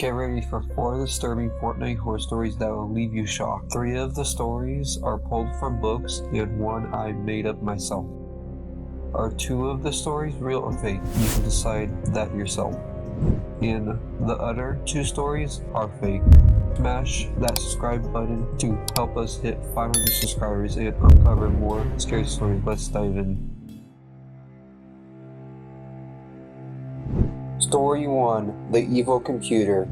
Get ready for 4 disturbing Fortnite horror stories that will leave you shocked. 3 of the stories are pulled from books, and 1 I made up myself. Are 2 of the stories real or fake? You can decide that yourself. And the other 2 stories are fake. Smash that subscribe button to help us hit 500 subscribers and uncover more scary stories. Let's dive in. Story 1: The Evil Computer.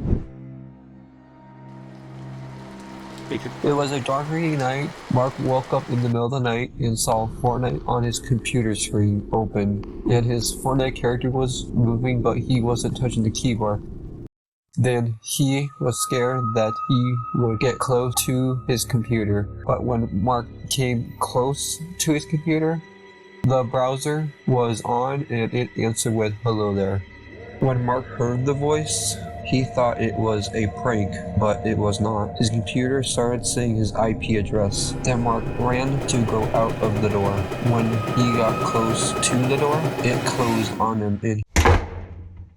It was a dark rainy night. Mark woke up in the middle of the night and saw Fortnite on his computer screen open, and his Fortnite character was moving, but he wasn't touching the keyboard. Then he was scared that he would get close to his computer, but when Mark came close to his computer, the browser was on and it answered with "Hello there." When Mark heard the voice, he thought it was a prank, but it was not. His computer started saying his IP address. Then Mark ran to go out of the door. When he got close to the door, it closed on him and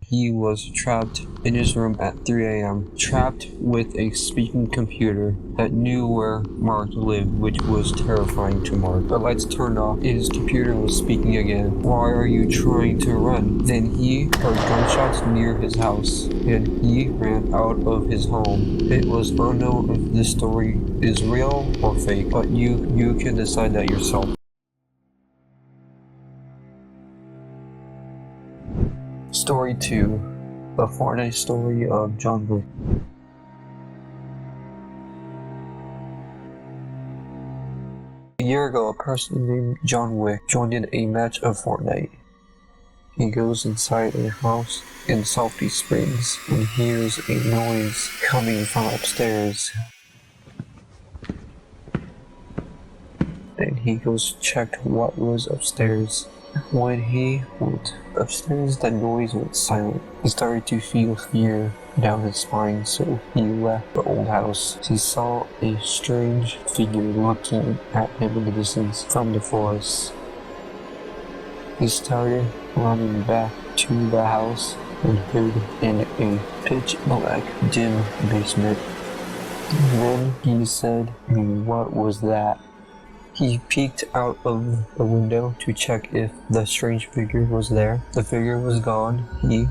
he was trapped in his room at 3 a.m. Trapped with a speaking computer that knew where Mark lived, which was terrifying to Mark. The lights turned off and his computer was speaking again. "Why are you trying to run?" Then he heard gunshots near his house and he ran out of his home. It was unknown if this story is real or fake, but you can decide that yourself. Story 2: The Fortnite Story of John Wick. A year ago, a person named John Wick joined in a match of Fortnite. He goes inside a house in Salty Springs and hears a noise coming from upstairs. Then he goes checked what was upstairs. When he went upstairs, the noise went silent. He started to feel fear down his spine, so he left the old house. He saw a strange figure looking at him in the distance from the forest. He started running back to the house and hid in a pitch black, dim basement. Then he said, "What was that?" He peeked out of the window to check if the strange figure was there. The figure was gone. He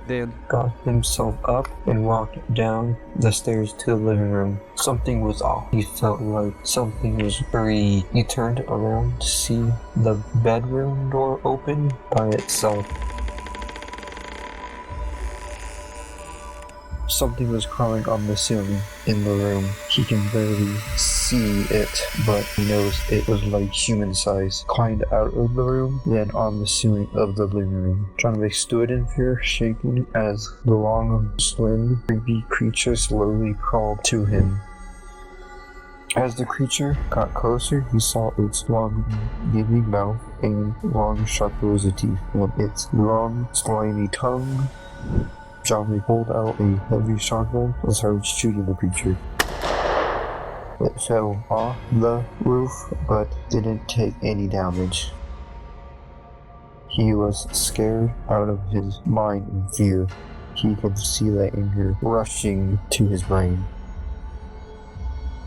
then got himself up and walked down the stairs to the living room. Something was off. He felt like something was breathing. He turned around to see the bedroom door open by itself. Something was crawling on the ceiling in the room. He can barely see it, but he knows it was like human size. Climbed out of the room, then on the ceiling of the living room. John Wick stood in fear, shaking as the long, slim, creepy creature slowly crawled to him. As the creature got closer, he saw its long, gaping mouth and long, sharp rows of teeth, and its long, slimy tongue. John Wick pulled out a heavy shotgun and started shooting the creature. It fell off the roof, but didn't take any damage. He was scared out of his mind in fear. He could see the anger rushing to his brain.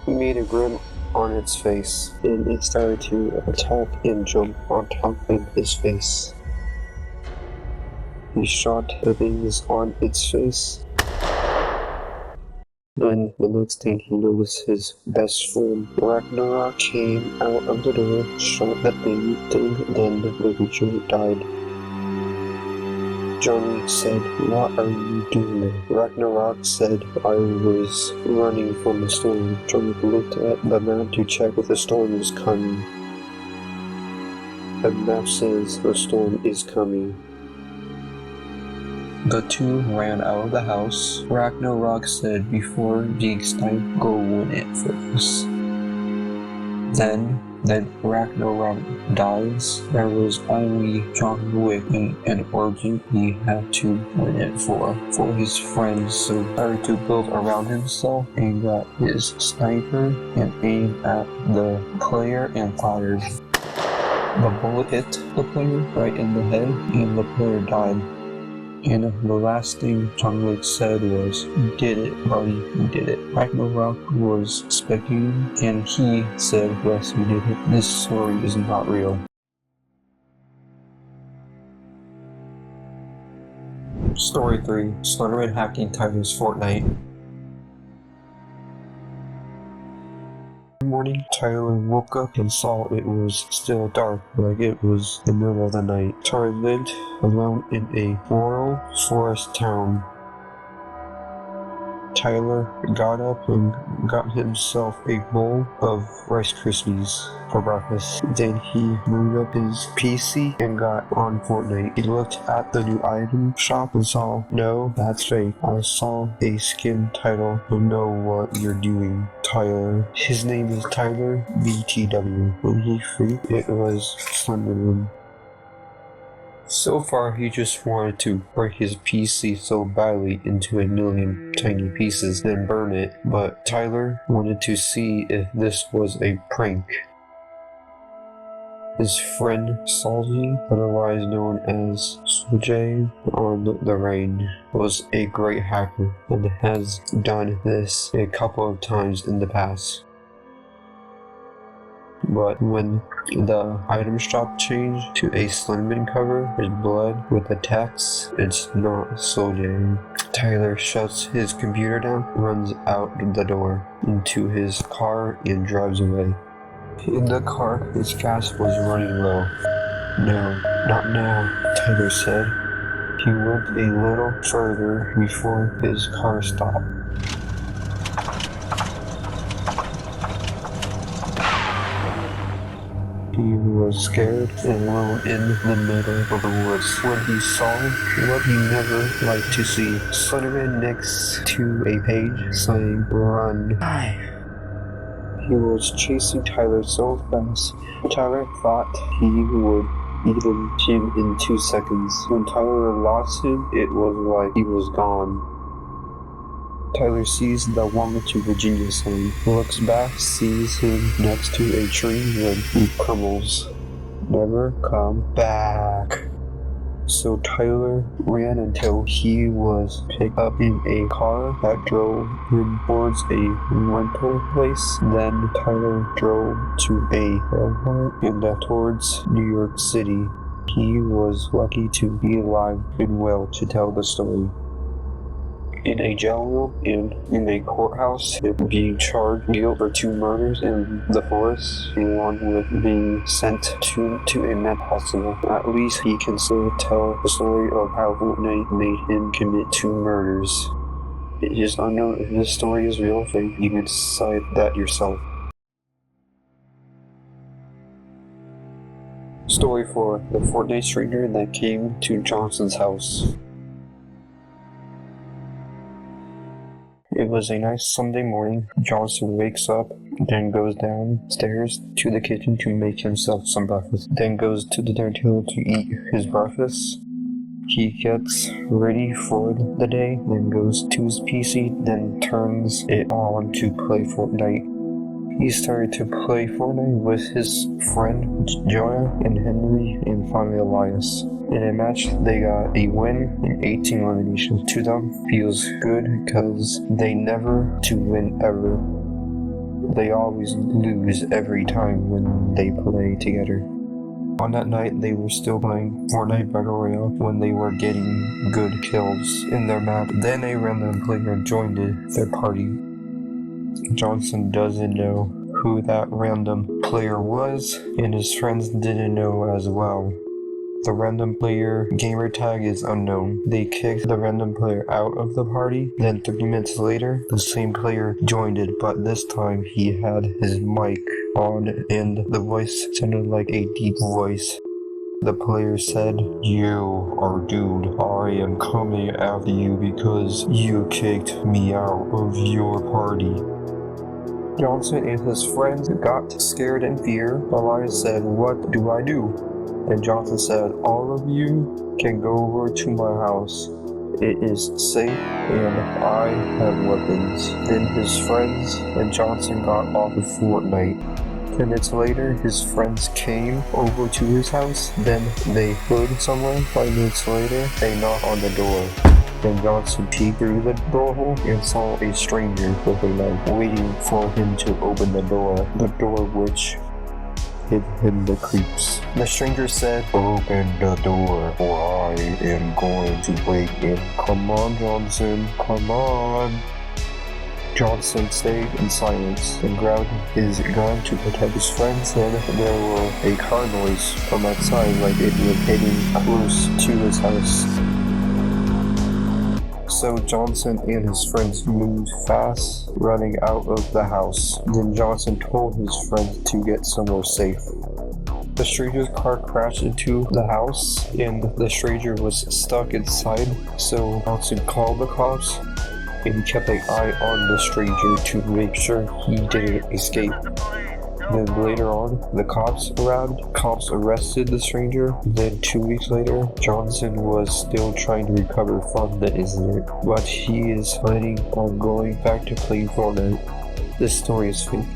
He made a grin on its face, and it started to attack and jump on top of his face. He shot the things on its face. And the next thing he noticed, his best friend Ragnarok came out of the door, shot the thing, then the creature died. John said, "What are you doing there?" Ragnarok said, "I was running from the storm." John looked at the map to check if the storm was coming. The map says the storm is coming. The 2 ran out of the house. Ragnarok said, "Before being sniped, go win it first." Then Ragnarok dies. There was only John Wick and an organ he had to win it for his friends, so he started to build around himself and got his sniper and aimed at the player and fired. The bullet hit the player right in the head and the player died. And the last thing John Wick said was, "You did it, buddy, you did it." Ragnarok was speculating, and he said, "Yes, you did it. This story is not real." Story 3. Slenderman hacking Tyler's Fortnite. One morning, Tyler woke up and saw it was still dark, like it was the middle of the night. Tyler lived alone in a rural forest town. Tyler got up and got himself a bowl of Rice Krispies for breakfast. Then he moved up his PC and got on Fortnite. He looked at the new item shop and saw, "No, that's fake. I saw a skin title. I know what you're doing, Tyler." His name is Tyler BTW. When he freed, it was Slenderman. So far, he just wanted to break his PC so badly into a million tiny pieces, then burn it, but Tyler wanted to see if this was a prank. His friend Salty, otherwise known as Sujay on the Rain, was a great hacker and has done this a couple of times in the past. But when the item shop changed to a Slenderman cover in blood with the text, "It's not Sojang," Tyler shuts his computer down, runs out the door into his car, and drives away. In the car, his gas was running low. "No, not now," Tyler said. He went a little further before his car stopped. He was scared and alone in the middle of the woods when he saw what he never liked to see. Slenderman next to a page saying, "Run." He was chasing Tyler so fast, Tyler thought he would eat him in 2 seconds. When Tyler lost him, it was like he was gone. Tyler sees the "Welcome to Virginia" sign, looks back, sees him next to a tree, then he crumbles. Never come back. So Tyler ran until he was picked up in a car that drove him towards a rental place. Then Tyler drove to a Walmart and towards New York City. He was lucky to be alive and well to tell the story. In a jail room and in a courthouse, being charged guilty for 2 murders in the forest, along with being sent to a mental hospital. At least he can still tell the story of how Fortnite made him commit 2 murders. It is unknown if this story is real, so you can decide that yourself. Story 4. The Fortnite stranger that came to Johnson's house. It was a nice Sunday morning. Johnson wakes up, then goes downstairs to the kitchen to make himself some breakfast, then goes to the dining table to eat his breakfast. He gets ready for the day, then goes to his PC, then turns it on to play Fortnite. He started to play Fortnite with his friend Joya and Henry and finally Elias. In a match, they got a win in 18 eliminations. To them, feels good because they never to win ever. They always lose every time when they play together. On that night, they were still playing Fortnite Battle Royale when they were getting good kills in their map. Then a random player joined their party. Johnson doesn't know who that random player was, and his friends didn't know as well. The random player gamer tag is unknown. They kicked the random player out of the party, then 30 minutes later, the same player joined it, but this time he had his mic on and the voice sounded like a deep voice. The player said, "You are dude. I am coming after you because you kicked me out of your party." Johnson and his friends got scared in fear. Elias said, "What do I do?" And Johnson said, "All of you can go over to my house. It is safe and I have weapons." Then his friends and Johnson got off of Fortnite. minutes later, his friends came over to his house. Then they heard someone. 5 minutes later, they knocked on the door. Then Johnson peeked through the door hole and saw a stranger with a knife waiting for him to open the door which hid him the creeps. The stranger said, "Open the door, or I am going to break in. Come on, Johnson, come on." Johnson stayed in silence and grabbed his gun to protect his friends. Then there were a car noise from outside, like it was heading close to his house. So Johnson and his friends moved fast, running out of the house. Then Johnson told his friends to get somewhere safe. The stranger's car crashed into the house, and the stranger was stuck inside. So Johnson called the cops and kept an eye on the stranger to make sure he didn't escape. Then later on, the cops arrived. Cops arrested the stranger. Then 2 weeks later, Johnson was still trying to recover from the incident, but he is planning on going back to playing Fortnite. This story is fake.